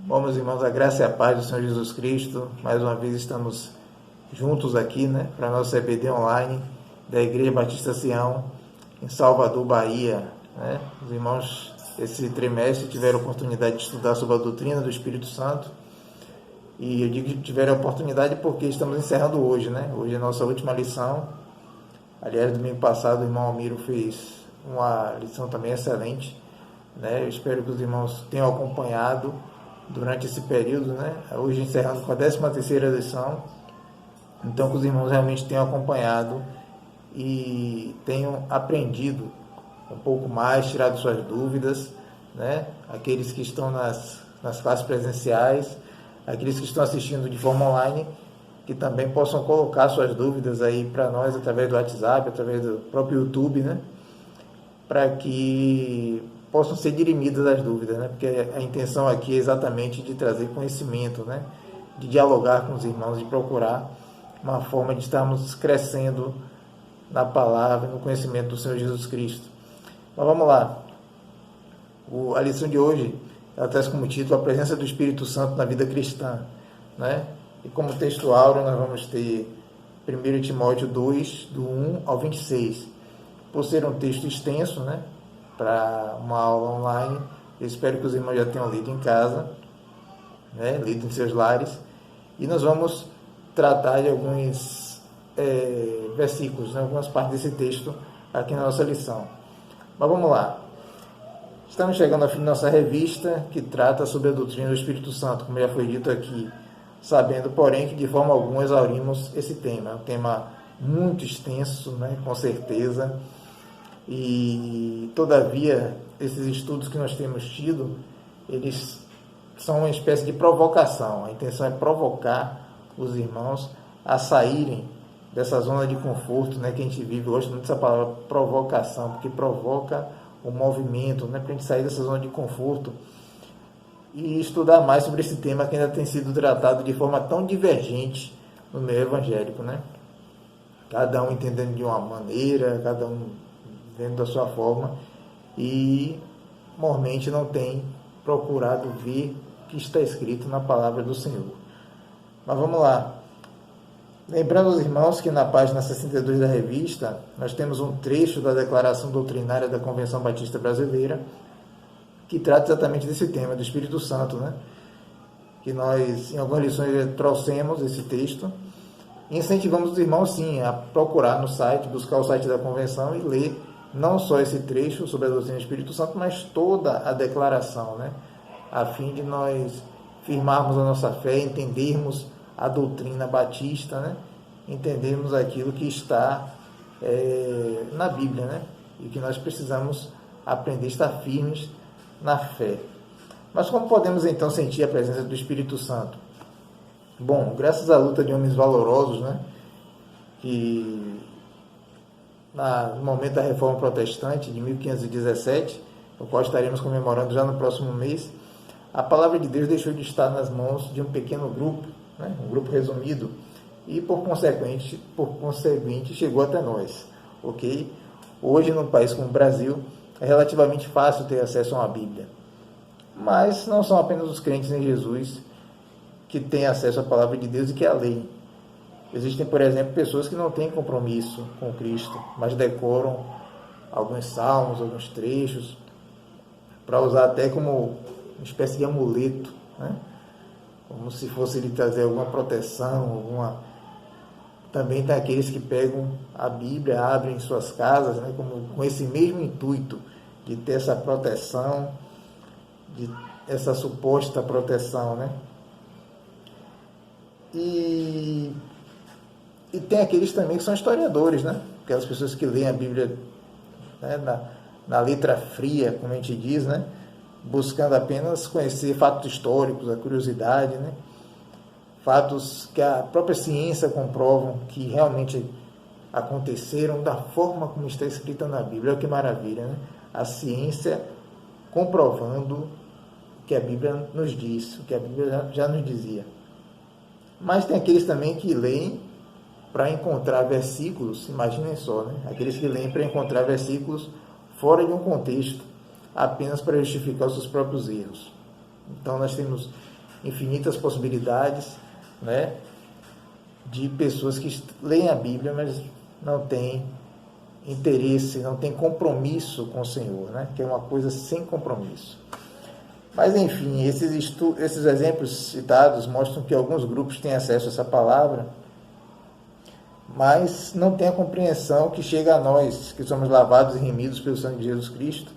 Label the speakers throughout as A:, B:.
A: Bom, meus irmãos, a graça e a paz do Senhor Jesus Cristo. Mais uma vez estamos juntos aqui, para a nossa EBD online da Igreja Batista Sião, em Salvador, Bahia. Os irmãos, esse trimestre, tiveram a oportunidade de estudar sobre a doutrina do Espírito Santo. E eu digo que tiveram a oportunidade porque estamos encerrando hoje, Hoje é a nossa última lição. Aliás, domingo passado o irmão Almiro fez uma lição também excelente, Eu espero que os irmãos tenham acompanhado durante esse período, Hoje encerrando com a 13ª lição. Então, que os irmãos realmente tenham acompanhado e tenham aprendido um pouco mais, tirado suas dúvidas, Aqueles que estão nas classes presenciais, aqueles que estão assistindo de forma online, que também possam colocar suas dúvidas aí para nós através do WhatsApp, através do próprio YouTube, para que possam ser dirimidas as dúvidas, porque a intenção aqui é exatamente de trazer conhecimento, de dialogar com os irmãos, de procurar uma forma de estarmos crescendo na palavra, no conhecimento do Senhor Jesus Cristo. Mas vamos lá. A lição de hoje, ela traz como título a presença do Espírito Santo na vida cristã, E como texto áureo nós vamos ter 1 Timóteo 2, do 1 ao 26. Por ser um texto extenso, para uma aula online, eu espero que os irmãos já tenham lido em casa, lido em seus lares, e nós vamos tratar de alguns versículos, algumas partes desse texto aqui na nossa lição. Mas vamos lá. Estamos chegando ao fim da nossa revista, que trata sobre a doutrina do Espírito Santo, como já foi dito aqui, sabendo, porém, que de forma alguma exaurimos esse tema. É um tema muito extenso, com certeza. E, todavia, esses estudos que nós temos tido, eles são uma espécie de provocação. A intenção é provocar os irmãos a saírem dessa zona de conforto, que a gente vive. Eu gosto muito dessa palavra provocação, porque provoca o movimento, para a gente sair dessa zona de conforto e estudar mais sobre esse tema que ainda tem sido tratado de forma tão divergente no meio evangélico, Cada um entendendo de uma maneira, cada um dentro da sua forma, e mormente não tem procurado ver o que está escrito na palavra do Senhor. Mas vamos lá. Lembrando os irmãos que na página 62 da revista, nós temos um trecho da Declaração Doutrinária da Convenção Batista Brasileira, que trata exatamente desse tema, do Espírito Santo, Que nós, em algumas lições, trouxemos esse texto. E incentivamos os irmãos, sim, a procurar no site, buscar o site da Convenção e ler não só esse trecho sobre a doutrina do Espírito Santo, mas toda a declaração, A fim de nós firmarmos a nossa fé, entendermos a doutrina batista, Entendermos aquilo que está na Bíblia, E que nós precisamos aprender a estar firmes na fé. Mas como podemos então sentir a presença do Espírito Santo? Bom, graças à luta de homens valorosos, que no momento da Reforma Protestante de 1517, o qual estaremos comemorando já no próximo mês, a palavra de Deus deixou de estar nas mãos de um pequeno grupo, um grupo resumido, e por conseguinte chegou até nós, ok? Hoje, num país como o Brasil, é relativamente fácil ter acesso a uma Bíblia, mas não são apenas os crentes em Jesus que têm acesso à palavra de Deus e que a leem. Existem, por exemplo, pessoas que não têm compromisso com Cristo, mas decoram alguns salmos, alguns trechos, para usar até como uma espécie de amuleto, como se fosse lhe trazer alguma proteção, Também tem aqueles que pegam a Bíblia, abrem suas casas, com esse mesmo intuito de ter essa proteção, de essa suposta proteção, E tem aqueles também que são historiadores, Aquelas pessoas que leem a Bíblia na letra fria, como a gente diz, Buscando apenas conhecer fatos históricos, a curiosidade, Fatos que a própria ciência comprovam que realmente aconteceram da forma como está escrita na Bíblia. Olha que maravilha, A ciência comprovando o que a Bíblia nos diz, o que a Bíblia já nos dizia. Mas tem aqueles também que leem para encontrar versículos, imaginem só, Aqueles que leem para encontrar versículos fora de um contexto, apenas para justificar os seus próprios erros. Então nós temos infinitas possibilidades, né, de pessoas que leem a Bíblia, mas não têm interesse, não têm compromisso com o Senhor, né, que é uma coisa sem compromisso. Mas, enfim, esses exemplos citados mostram que alguns grupos têm acesso a essa palavra, mas não têm a compreensão que chega a nós, que somos lavados e remidos pelo sangue de Jesus Cristo,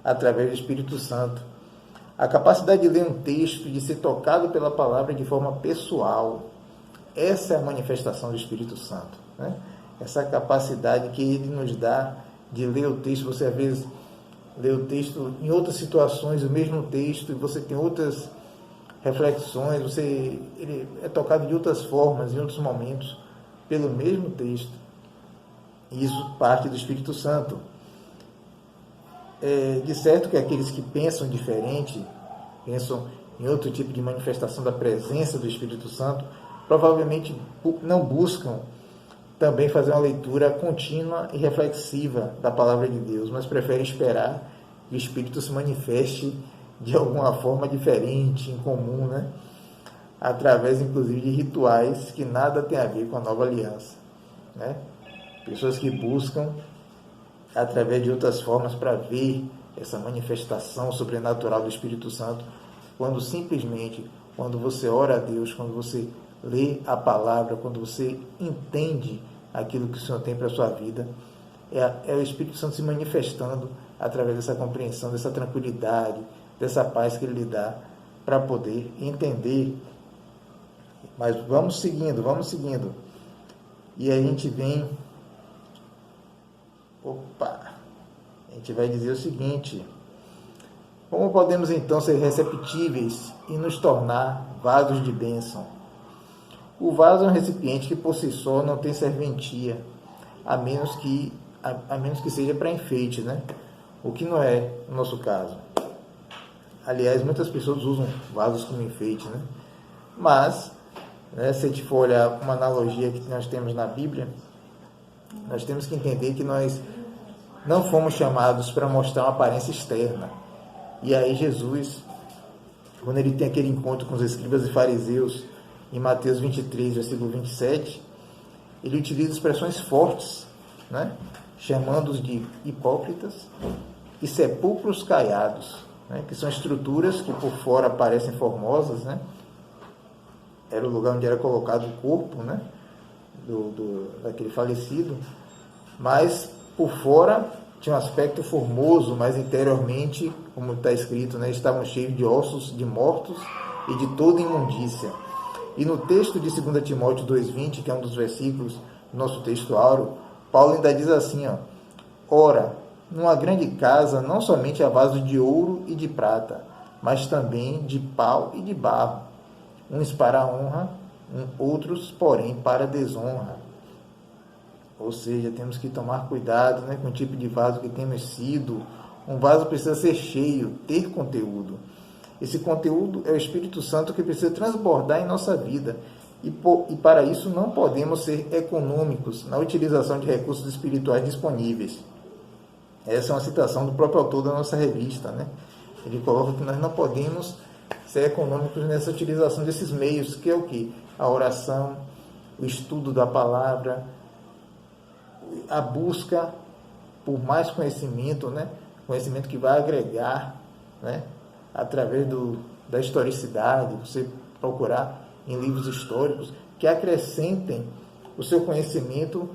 A: através do Espírito Santo. A capacidade de ler um texto, de ser tocado pela palavra de forma pessoal, essa é a manifestação do Espírito Santo, né? Essa capacidade que ele nos dá de ler o texto. Você, às vezes, lê o texto em outras situações, o mesmo texto, e você tem outras reflexões, ele é tocado de outras formas, em outros momentos, pelo mesmo texto. E isso parte do Espírito Santo. De certo que aqueles que pensam diferente, pensam em outro tipo de manifestação da presença do Espírito Santo, provavelmente não buscam também fazer uma leitura contínua e reflexiva da palavra de Deus, mas preferem esperar que o Espírito se manifeste de alguma forma diferente, incomum, né? Através, inclusive, de rituais que nada tem a ver com a nova aliança, né? Pessoas que buscam, através de outras formas, para ver essa manifestação sobrenatural do Espírito Santo, quando você ora a Deus, quando você lê a palavra, quando você entende aquilo que o Senhor tem para a sua vida, é o Espírito Santo se manifestando através dessa compreensão, dessa tranquilidade, dessa paz que Ele lhe dá para poder entender. Mas vamos seguindo. E a gente vem... A gente vai dizer o seguinte: como podemos então ser receptíveis e nos tornar vasos de bênção? O vaso é um recipiente que por si só não tem serventia, a menos que seja para enfeite, né? O que não é o nosso caso. Aliás, muitas pessoas usam vasos como enfeite, né? Mas, né, se a gente for olhar uma analogia que nós temos na Bíblia, nós temos que entender que nós não fomos chamados para mostrar uma aparência externa. E aí Jesus, quando ele tem aquele encontro com os escribas e fariseus, em Mateus 23, versículo 27, ele utiliza expressões fortes, né? Chamando-os de hipócritas e sepulcros caiados, né? Que são estruturas que por fora parecem formosas, né? Era o lugar onde era colocado o corpo, né? Daquele falecido, mas por fora tinha um aspecto formoso, mas interiormente, como está escrito, né, estavam cheios de ossos de mortos e de toda imundícia. E no texto de 2 Timóteo 2,20, que é um dos versículos do nosso texto áureo, Paulo ainda diz assim, ora, numa grande casa não somente há vasos de ouro e de prata, mas também de pau e de barro, uns para a honra, outros, porém, para a desonra. Ou seja, temos que tomar cuidado, né, com o tipo de vaso que temos sido. Um vaso precisa ser cheio, ter conteúdo. Esse conteúdo é o Espírito Santo que precisa transbordar em nossa vida. E para isso não podemos ser econômicos na utilização de recursos espirituais disponíveis. Essa é uma citação do próprio autor da nossa revista, né? Ele coloca que nós não podemos ser econômicos nessa utilização desses meios, que é o quê? A oração, o estudo da palavra, a busca por mais conhecimento, né? Conhecimento que vai agregar, né? Através da historicidade, você procurar em livros históricos que acrescentem o seu conhecimento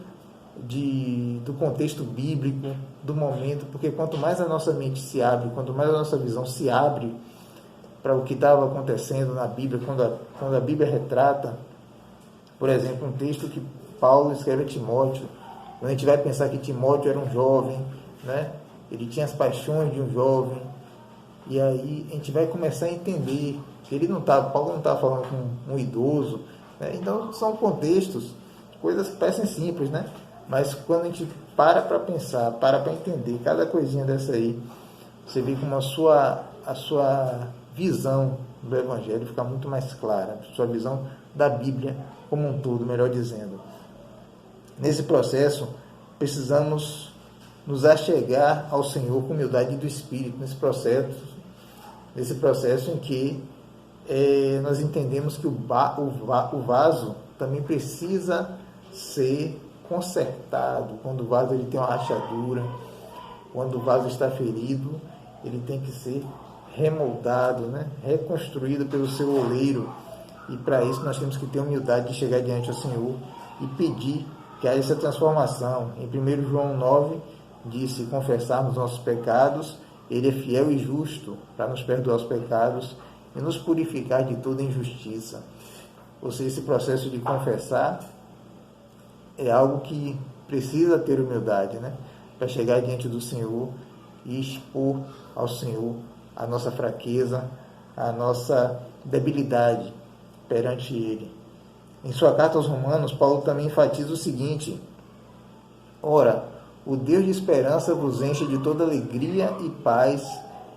A: do contexto bíblico, do momento, porque quanto mais a nossa mente se abre, quanto mais a nossa visão se abre para o que estava acontecendo na Bíblia, quando a Bíblia retrata, por exemplo, um texto que Paulo escreve a Timóteo, quando a gente vai pensar que Timóteo era um jovem, né? Ele tinha as paixões de um jovem, e aí a gente vai começar a entender que Paulo não estava falando com um idoso, né? Então são contextos, coisas que parecem simples, né? Mas quando a gente para pensar, para entender cada coisinha dessa aí, você vê como a sua visão do Evangelho fica muito mais clara, a sua visão da Bíblia como um todo, melhor dizendo. Nesse processo, precisamos nos achegar ao Senhor com humildade do Espírito, nesse processo em que nós entendemos que o vaso também precisa ser consertado. Quando o vaso ele tem uma rachadura, quando o vaso está ferido, ele tem que ser remoldado, né? Reconstruído pelo seu oleiro. E para isso nós temos que ter humildade de chegar diante do Senhor e pedir que haja essa transformação. Em 1 João 9, diz: se confessarmos nossos pecados, Ele é fiel e justo para nos perdoar os pecados e nos purificar de toda injustiça. Ou seja, esse processo de confessar é algo que precisa ter humildade, né? Para chegar diante do Senhor e expor ao Senhor a nossa fraqueza, a nossa debilidade perante Ele. Em sua carta aos Romanos, Paulo também enfatiza o seguinte: ora, o Deus de esperança vos enche de toda alegria e paz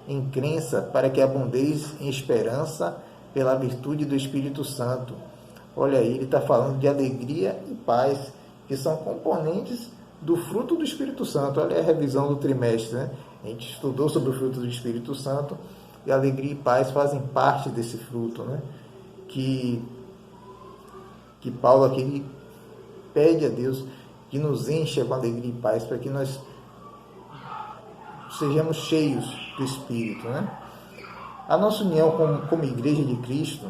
A: em crença, para que abundeis em esperança pela virtude do Espírito Santo. Olha aí, ele está falando de alegria e paz, que são componentes do fruto do Espírito Santo. Olha a revisão do trimestre, né? A gente estudou sobre o fruto do Espírito Santo, e alegria e paz fazem parte desse fruto, né? Que Paulo aqui pede a Deus que nos encha com alegria e paz, para que nós sejamos cheios do Espírito, né? A nossa união como Igreja de Cristo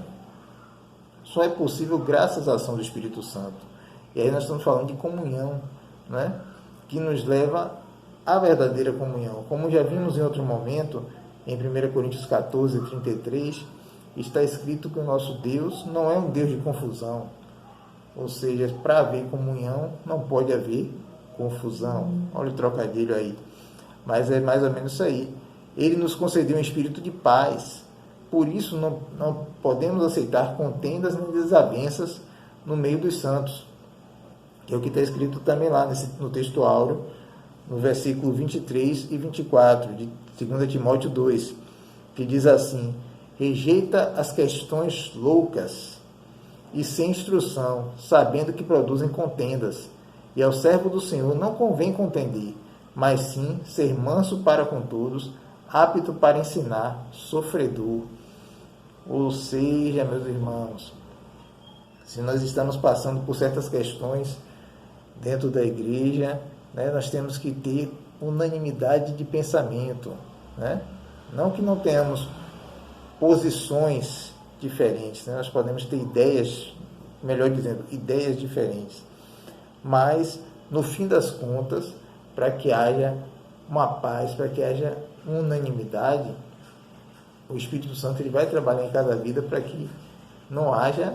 A: só é possível graças à ação do Espírito Santo. E aí nós estamos falando de comunhão, né? Que nos leva à verdadeira comunhão. Como já vimos em outro momento, em 1 Coríntios 14, 33, está escrito que o nosso Deus não é um Deus de confusão. Ou seja, para haver comunhão, não pode haver confusão. Olha o trocadilho aí. Mas é mais ou menos isso aí. Ele nos concedeu um espírito de paz. Por isso, não podemos aceitar contendas nem desavenças no meio dos santos. Que é o que está escrito também lá no texto áureo, no versículo 23 e 24, de 2 Timóteo 2, que diz assim: rejeita as questões loucas e sem instrução, sabendo que produzem contendas. E ao servo do Senhor não convém contender, mas sim ser manso para com todos, apto para ensinar, sofredor. Ou seja, meus irmãos, se nós estamos passando por certas questões dentro da igreja, né, nós temos que ter unanimidade de pensamento, né? Não que não tenhamos posições diferentes, né? Nós podemos ter ideias, melhor dizendo, ideias diferentes, mas no fim das contas, para que haja uma paz, para que haja unanimidade, o Espírito Santo ele vai trabalhar em cada vida para que não haja,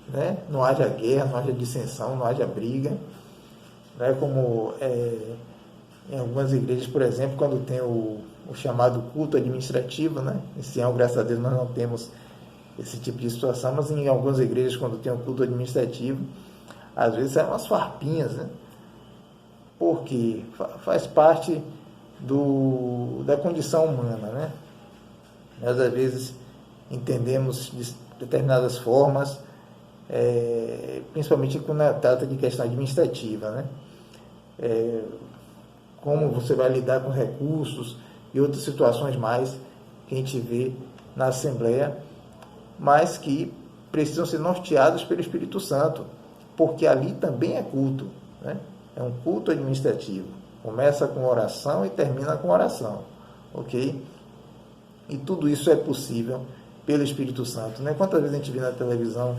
A: né, não haja guerra, não haja dissensão, não haja briga, né, como em algumas igrejas, por exemplo, quando tem o chamado culto administrativo, né? Esse ano, graças a Deus, nós não temos esse tipo de situação, mas em algumas igrejas, quando tem o culto administrativo, às vezes saem umas farpinhas, né? Porque faz parte da condição humana, né? Nós, às vezes, entendemos de determinadas formas, principalmente quando trata de questão administrativa, né? Como você vai lidar com recursos e outras situações mais que a gente vê na Assembleia, mas que precisam ser norteados pelo Espírito Santo, porque ali também é culto, né? É um culto administrativo. Começa com oração e termina com oração, ok? E tudo isso é possível pelo Espírito Santo, né? Quantas vezes a gente vê na televisão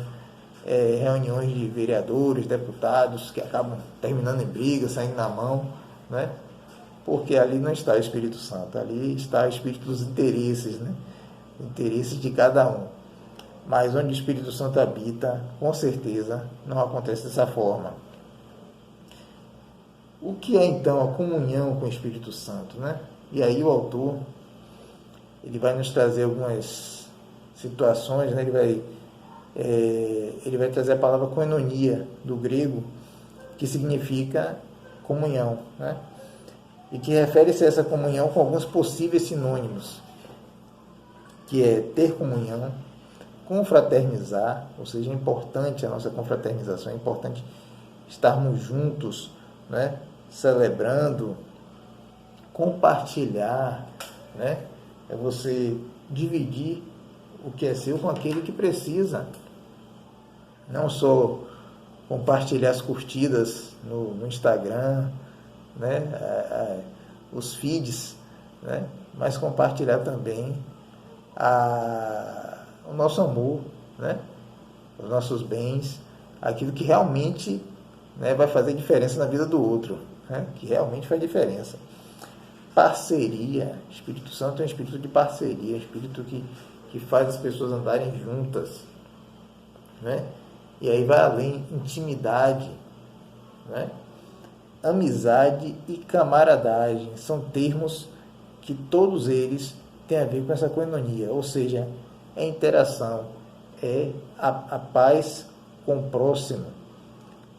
A: reuniões de vereadores, deputados, que acabam terminando em briga, saindo na mão, né? Porque ali não está o Espírito Santo, ali está o Espírito dos interesses, né? Interesses de cada um. Mas onde o Espírito Santo habita, com certeza, não acontece dessa forma. O que é, então, a comunhão com o Espírito Santo, né? E aí o autor, ele vai nos trazer algumas situações, né? Ele vai trazer a palavra koinonia, do grego, que significa comunhão, né? E que refere-se a essa comunhão com alguns possíveis sinônimos, que é ter comunhão, confraternizar, ou seja, é importante a nossa confraternização, é importante estarmos juntos, né? Celebrando, compartilhar, né? É você dividir o que é seu com aquele que precisa. Não só compartilhar as curtidas no Instagram, né, os feeds, né, mas compartilhar também o nosso amor, né, os nossos bens, aquilo que realmente, né, vai fazer diferença na vida do outro, né, que realmente faz diferença. Parceria. Espírito Santo é um espírito de parceria, um espírito que faz as pessoas andarem juntas, né? E aí vai além, intimidade, né? Amizade e camaradagem são termos que todos eles têm a ver com essa koinonia, ou seja, é interação, é a paz com o próximo,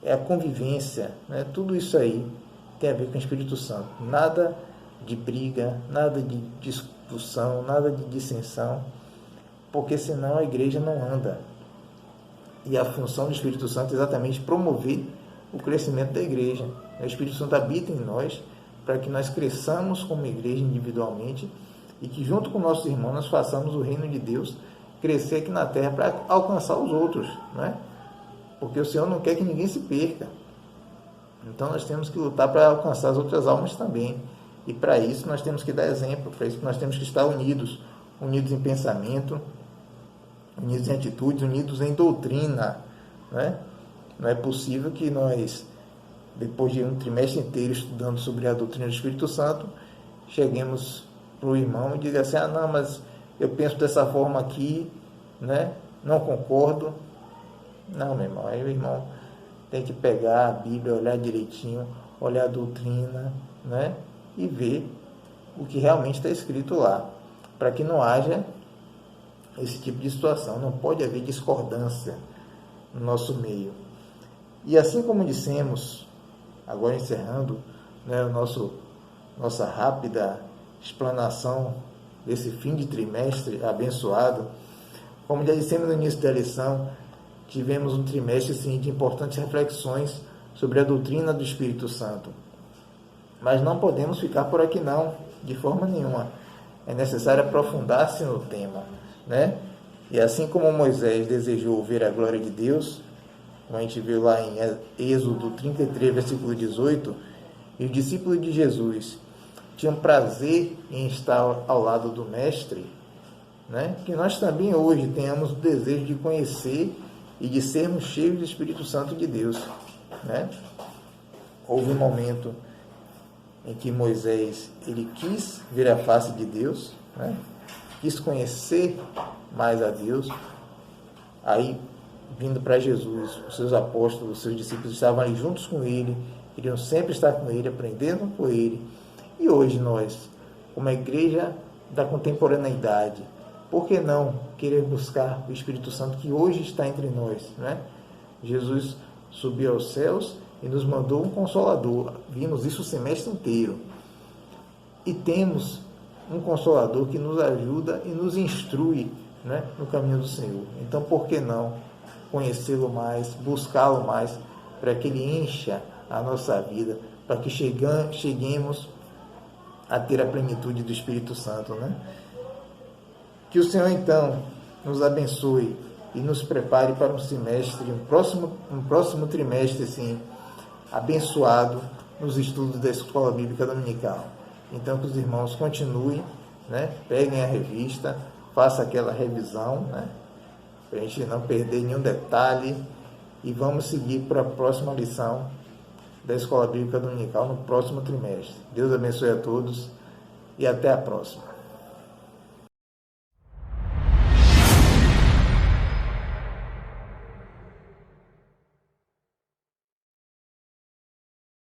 A: é a convivência, né? Tudo isso aí tem a ver com o Espírito Santo. Nada de briga, nada de discussão, nada de dissensão, porque senão a igreja não anda. E a função do Espírito Santo é exatamente promover o crescimento da igreja. O Espírito Santo habita em nós para que nós cresçamos como igreja individualmente e que junto com nossos irmãos nós façamos o reino de Deus crescer aqui na terra para alcançar os outros, né? Porque o Senhor não quer que ninguém se perca. Então nós temos que lutar para alcançar as outras almas também. E para isso nós temos que dar exemplo, para isso nós temos que estar unidos em pensamento, unidos em atitudes, unidos em doutrina, né? Não é possível que nós, depois de um trimestre inteiro estudando sobre a doutrina do Espírito Santo, cheguemos para o irmão e diga assim, não, mas eu penso dessa forma aqui, né? Não concordo. Não, meu irmão, aí o irmão tem que pegar a Bíblia, olhar direitinho, olhar a doutrina, né? E ver o que realmente está escrito lá, para que não haja esse tipo de situação. Não pode haver discordância no nosso meio. E assim como dissemos, agora encerrando, né, nossa rápida explanação desse fim de trimestre abençoado, como já dissemos no início da lição, tivemos um trimestre sim, de importantes reflexões sobre a doutrina do Espírito Santo. Mas não podemos ficar por aqui não, de forma nenhuma. É necessário aprofundar-se no tema, né? E assim como Moisés desejou ver a glória de Deus, como a gente viu lá em Êxodo 33, versículo 18, e os discípulos de Jesus tinham prazer em estar ao lado do Mestre, né? Que nós também hoje tenhamos o desejo de conhecer e de sermos cheios do Espírito Santo de Deus, né? Houve um momento em que Moisés ele quis ver a face de Deus, né? Quis conhecer mais a Deus. Aí, vindo para Jesus, os seus apóstolos, os seus discípulos estavam ali juntos com ele, queriam sempre estar com ele, aprendendo com ele. E hoje nós, como a igreja da contemporaneidade, por que não querer buscar o Espírito Santo que hoje está entre nós, né? Jesus subiu aos céus e nos mandou um Consolador. Vimos isso o semestre inteiro. E temos um Consolador que nos ajuda e nos instrui, né, no caminho do Senhor. Então, por que não conhecê-lo mais, buscá-lo mais, para que ele encha a nossa vida, para que cheguemos a ter a plenitude do Espírito Santo, né? Que o Senhor, então, nos abençoe e nos prepare para um semestre, um próximo trimestre, assim, abençoado nos estudos da Escola Bíblica Dominical. Então, que os irmãos continuem, né? Peguem a revista, façam aquela revisão, né? Para a gente não perder nenhum detalhe, e vamos seguir para a próxima lição da Escola Bíblica Dominical no próximo trimestre. Deus abençoe a todos e até a próxima.